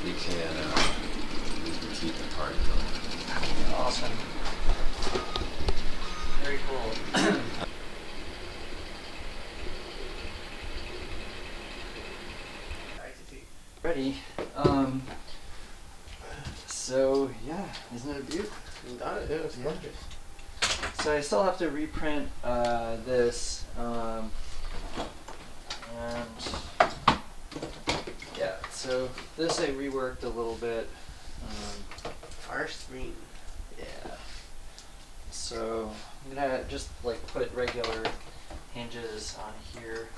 you can repeat the part though. Awesome. Very cool. Ready. So yeah, isn't it a beaut? You got it, yeah, it's gorgeous. So I still have to reprint this, and yeah, so this I reworked a little bit. Fire screen. Yeah. So I'm gonna just like put regular hinges on here.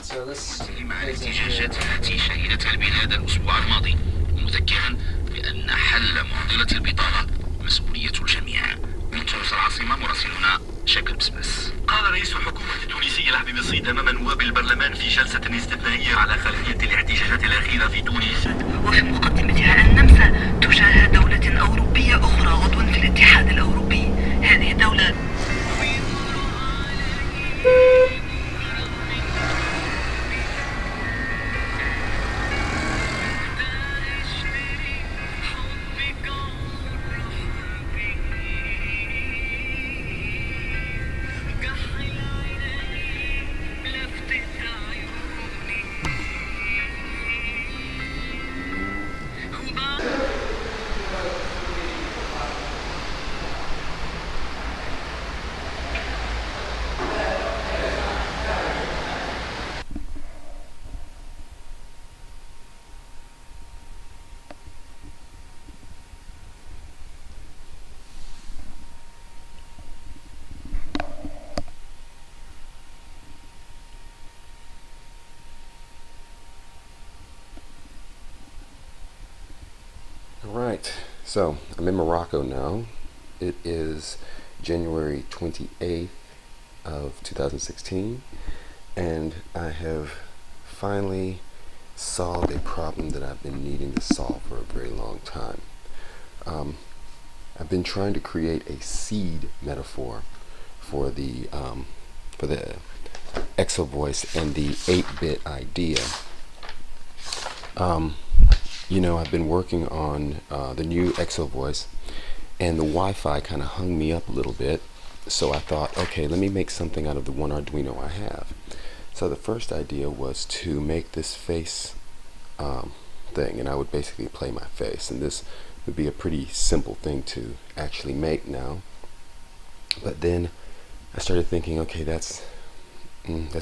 So this معرفة شاشات الهاتي شهدتها البلاد الأسبوع الماضي مذكرا بأن حل معضلة البطالة مسؤولية الجميع. من تونس العاصمة مراسلنا شاكر بسبس. قال رئيس الحكومة التونسية العبد بسيط أمام نواب البرلمان في جلسة استثنائية على خلفية الاحتجاجات الأخيرة في تونس. وفي مقدمتها النمسا تجاه دولة أوروبية أخرى عضو في الاتحاد الأوروبي. هذه الدولة Alright, so I'm in Morocco now. It is January 28th of 2016, and I have finally solved a problem that I've been needing to solve for a very long time. I've been trying to create a seed metaphor for the exo-voice and the 8-bit idea. You know, I've been working on the new exo-voice, and the Wi-Fi kind of hung me up a little bit, so I thought, okay, let me make something out of the one Arduino I have. So the first idea was to make this face thing, and I would basically play my face, and this would be a pretty simple thing to actually make now. But then I started thinking, okay, that's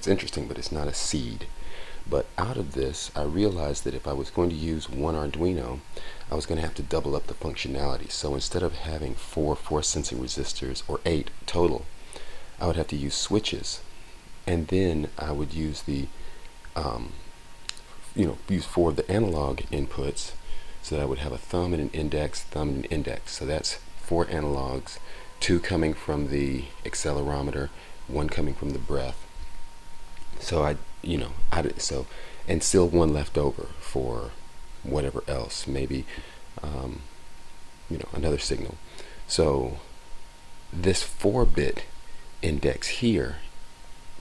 interesting, but it's not a seed. But out of this, I realized that if I was going to use one Arduino, I was going to have to double up the functionality. So instead of having 4 force sensing resistors, or 8 total, I would have to use switches. And then I would use the, use 4 of the analog inputs, so that I would have a thumb and an index, thumb and an index. So that's 4 analogs, 2 coming from the accelerometer, 1 coming from the breath. So and still 1 left over for whatever else, maybe, another signal. So this 4-bit index here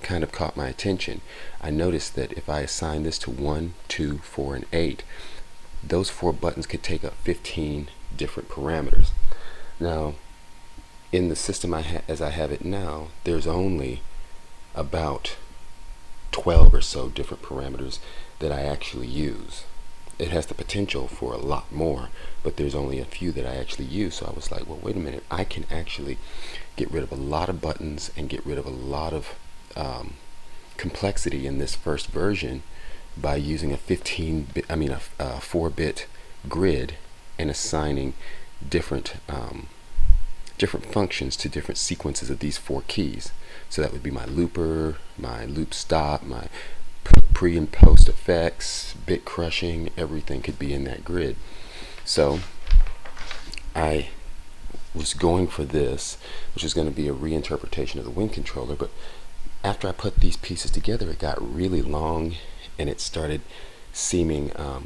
kind of caught my attention. I noticed that if I assign this to 1, 2, 4, and 8, those 4 buttons could take up 15 different parameters. Now, in the system as I have it now, there's only about 12 or so different parameters that I actually use. It has the potential for a lot more, but there's only a few that I actually use. So I was like, well, wait a minute, I can actually get rid of a lot of buttons and get rid of a lot of complexity in this first version by using a 4-bit grid and assigning different functions to different sequences of these 4 keys. So that would be my looper, my loop stop, my pre and post effects, bit crushing, everything could be in that grid. So I was going for this, which is going to be a reinterpretation of the wind controller, but after I put these pieces together, it got really long, and it started seeming, a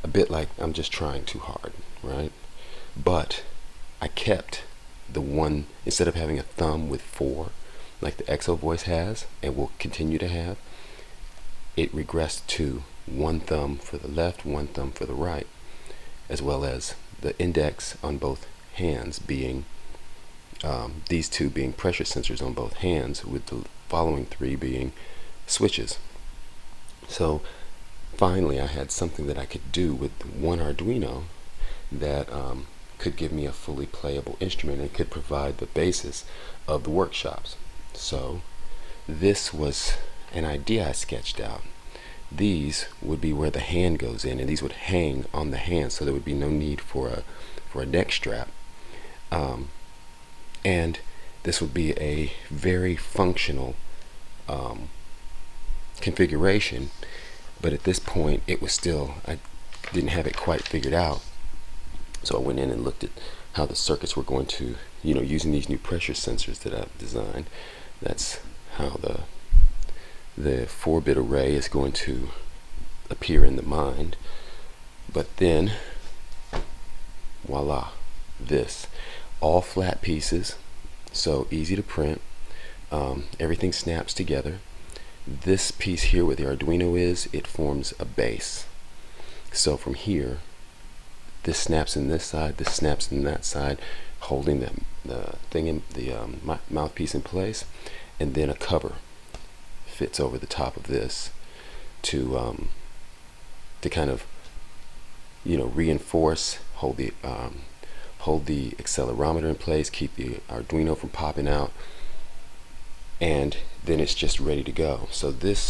bit like I'm just trying too hard, right? But I kept the one, instead of having a thumb with 4 like the exo-voice has and will continue to have, it regressed to one thumb for the left, one thumb for the right, as well as the index on both hands being these two being pressure sensors on both hands, with the following three being switches. So finally I had something that I could do with one Arduino that could give me a fully playable instrument and could provide the basis of the workshops. So this was an idea I sketched out. These would be where the hand goes in, and these would hang on the hand, so there would be no need for a neck strap. And this would be a very functional configuration, but at this point it was still, I didn't have it quite figured out. So I went in and looked at how the circuits were going to, using these new pressure sensors that I've designed. That's how the 4-bit array is going to appear in the mind. But then, voila, this. All flat pieces, so easy to print. Everything snaps together. This piece here where the Arduino is, it forms a base. So from here, this snaps in this side, this snaps in that side, holding the thing in the mouthpiece in place, and then a cover fits over the top of this to kind of reinforce, hold the accelerometer in place, keep the Arduino from popping out, and then it's just ready to go. So the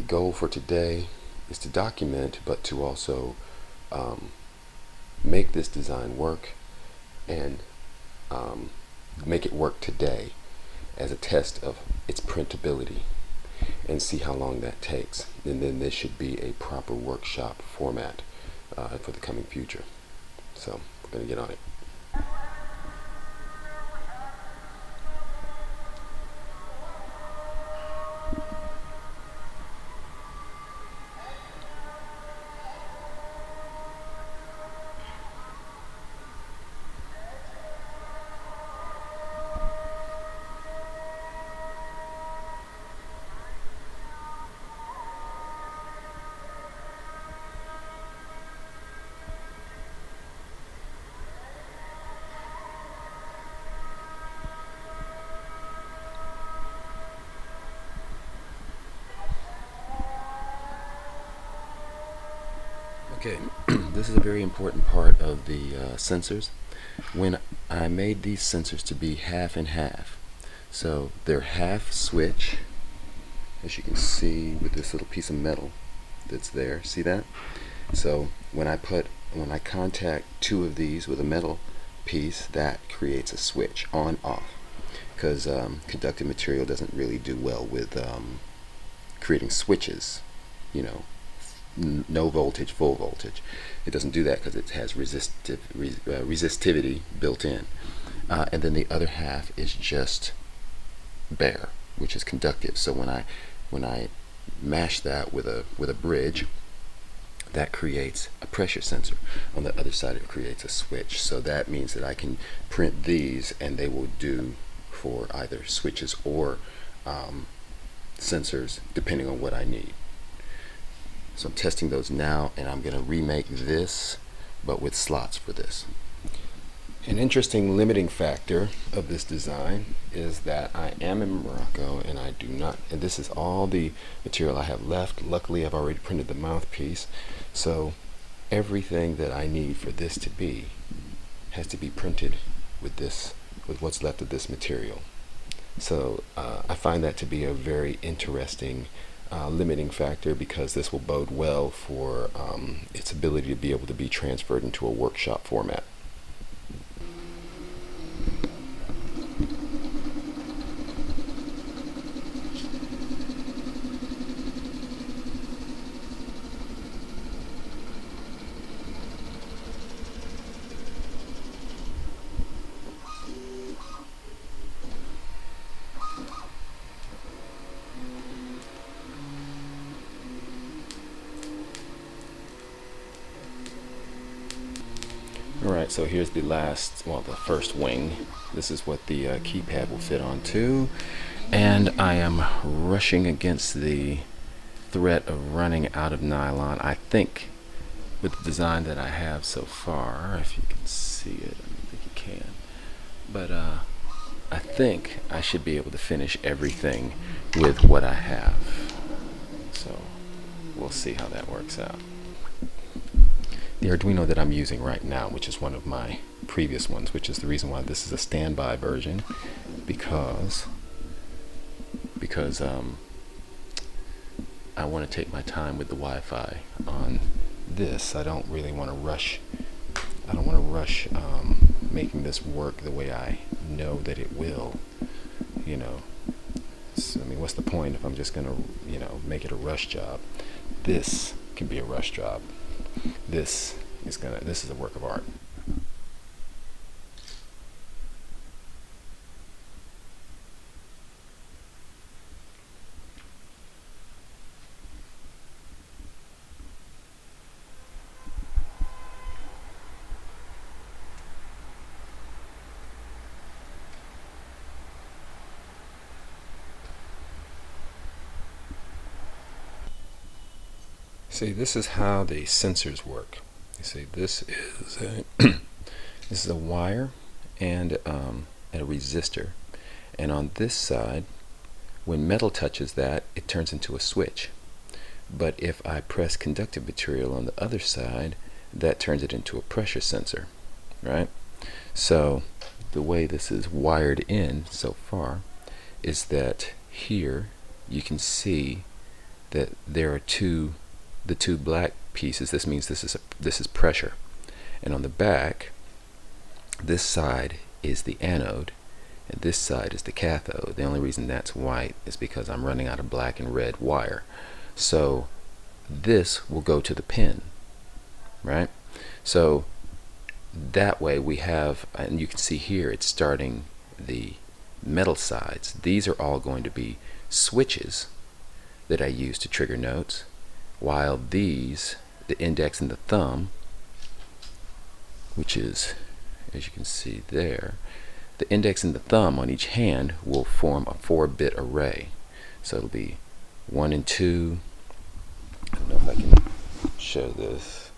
goal for today is to document, but to also make this design work and make it work today as a test of its printability, and see how long that takes. And then this should be a proper workshop format for the coming future. So we're going to get on it. Okay, this is a very important part of the sensors. When I made these sensors to be half and half, so they're half switch, as you can see with this little piece of metal that's there. See that? So when I contact two of these with a metal piece, that creates a switch on off, because conductive material doesn't really do well with creating switches, no voltage, full voltage. It doesn't do that because it has resistivity built in. And then the other half is just bare, which is conductive. So when I mash that with a bridge, that creates a pressure sensor. On the other side, it creates a switch. So that means that I can print these, and they will do for either switches or sensors, depending on what I need. So I'm testing those now, and I'm going to remake this, but with slots for this. An interesting limiting factor of this design is that I am in Morocco, and I do not, and this is all the material I have left. Luckily, I've already printed the mouthpiece, so everything that I need for this to be has to be printed with what's left of this material. So I find that to be a very interesting limiting factor, because this will bode well for its ability to be able to be transferred into a workshop format. Alright, so here's the first wing. This is what the keypad will fit onto, and I am rushing against the threat of running out of nylon. I think with the design that I have so far, if you can see it, I don't think you can, but I think I should be able to finish everything with what I have. So we'll see how that works out. The Arduino that I'm using right now, which is one of my previous ones, which is the reason why this is a standby version, because I want to take my time with the Wi-Fi on this. I don't really want to rush. I don't want to rush making this work the way I know that it will. You know, so, I mean, what's the point if I'm just gonna, you know, make it a rush job? This can be a rush job. This is a work of art. See, this is how the sensors work. You see, this is a this is a wire and a resistor, and on this side, when metal touches that, it turns into a switch. But if I press conductive material on the other side, that turns it into a pressure sensor, right? So the way this is wired in so far is that here you can see that there are the two black pieces. This means this is pressure, and on the back, this side is the anode and this side is the cathode. The only reason that's white is because I'm running out of black and red wire. So this will go to the pin, right? So that way we have, and you can see here it's starting the metal sides. These are all going to be switches that I use to trigger notes, while these, the index and the thumb, which is, as you can see there, the index and the thumb on each hand will form a 4-bit array. So it'll be 1 and 2. I don't know if I can show this.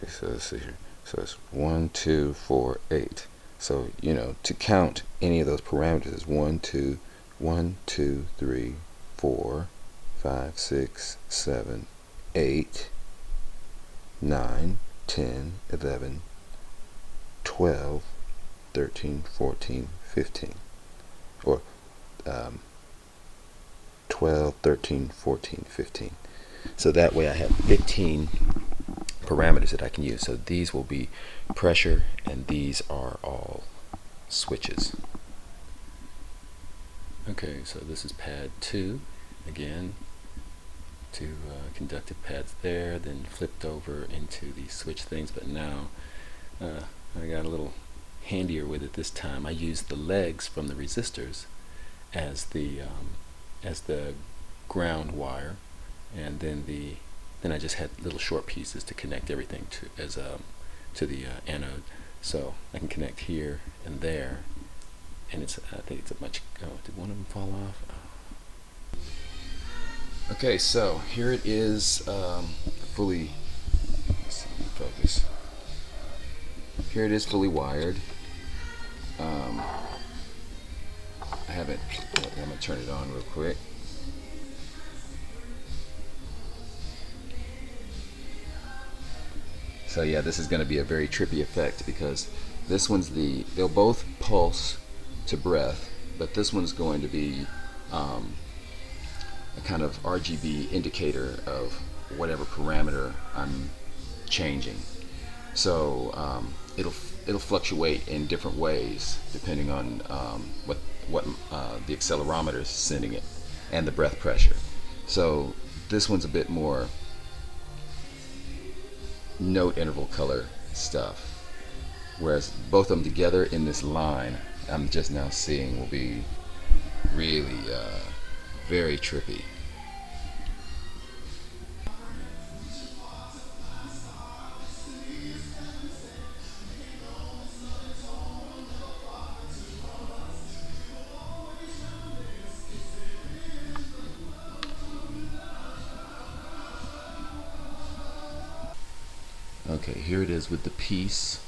Okay, so let's see here. So it's 1, 2, 4, 8. So, you know, to count any of those parameters is 1, 2, 1, 2, 3, 4, 5, 6, 7, 8, 9, 10, 11, 12, 13, 14, 15. Or 12, 13, 14, 15. So that way I have 15 parameters that I can use. So these will be pressure, and these are all switches. Okay, so this is pad 2. Again, two conductive pads there, then flipped over into the switch things, but now I got a little handier with it this time. I used the legs from the resistors as the ground wire, and then I just had little short pieces to connect everything to the anode. So I can connect here and there, and I think it's a much. Oh, did one of them fall off? Oh. Okay, so here it is, fully. Let's see, focus. Here it is, fully wired. I haven't. I'm gonna turn it on real quick. So yeah, this is going to be a very trippy effect, because this one's they'll both pulse to breath, but this one's going to be a kind of RGB indicator of whatever parameter I'm changing. So it'll fluctuate in different ways depending on what the accelerometer is sending it, and the breath pressure. So this one's a bit more note interval color stuff, whereas both of them together in this line I'm just now seeing will be really very trippy. Okay, here it is with the piece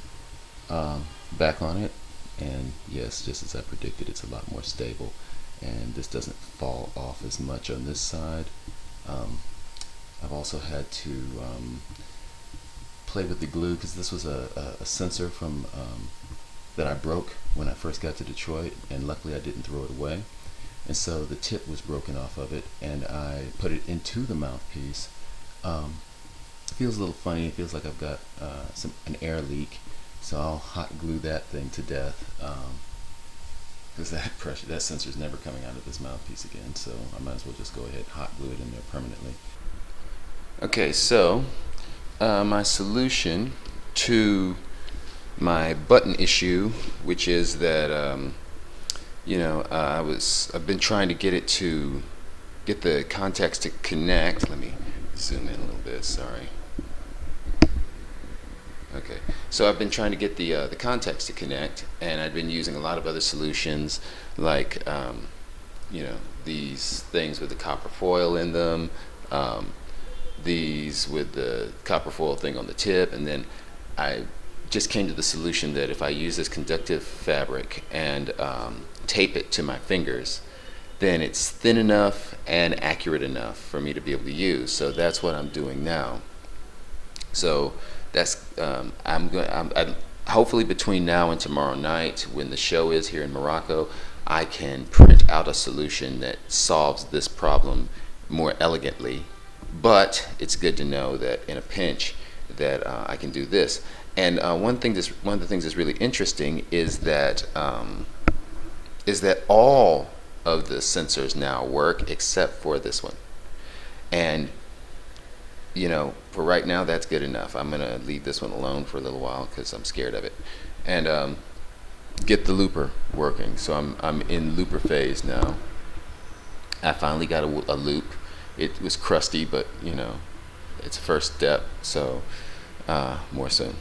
back on it, and yes, just as I predicted, it's a lot more stable, and this doesn't fall off as much on this side. I've also had to play with the glue because this was a sensor from that I broke when I first got to Detroit, and luckily I didn't throw it away. And so the tip was broken off of it, and I put it into the mouthpiece. It feels a little funny. It feels like I've got an air leak, so I'll hot glue that thing to death because that sensor is never coming out of this mouthpiece again. So I might as well just go ahead and hot glue it in there permanently. Okay, so my solution to my button issue, which is that I've been trying to get the contacts to connect. Let me zoom in a little bit. Sorry. Okay, so I've been trying to get the contacts to connect, and I've been using a lot of other solutions like these things with the copper foil in them, these with the copper foil thing on the tip, and then I just came to the solution that if I use this conductive fabric and tape it to my fingers, then it's thin enough and accurate enough for me to be able to use. So that's what I'm doing now. So that's I'm hopefully between now and tomorrow night, when the show is here in Morocco, I can print out a solution that solves this problem more elegantly. But it's good to know that in a pinch that I can do this. And one of the things that's really interesting is that all of the sensors now work except for this one. And for right now, that's good enough. I'm gonna leave this one alone for a little while because I'm scared of it, and get the looper working. So I'm in looper phase now. I finally got a loop. It was crusty, but it's a first step. So more soon.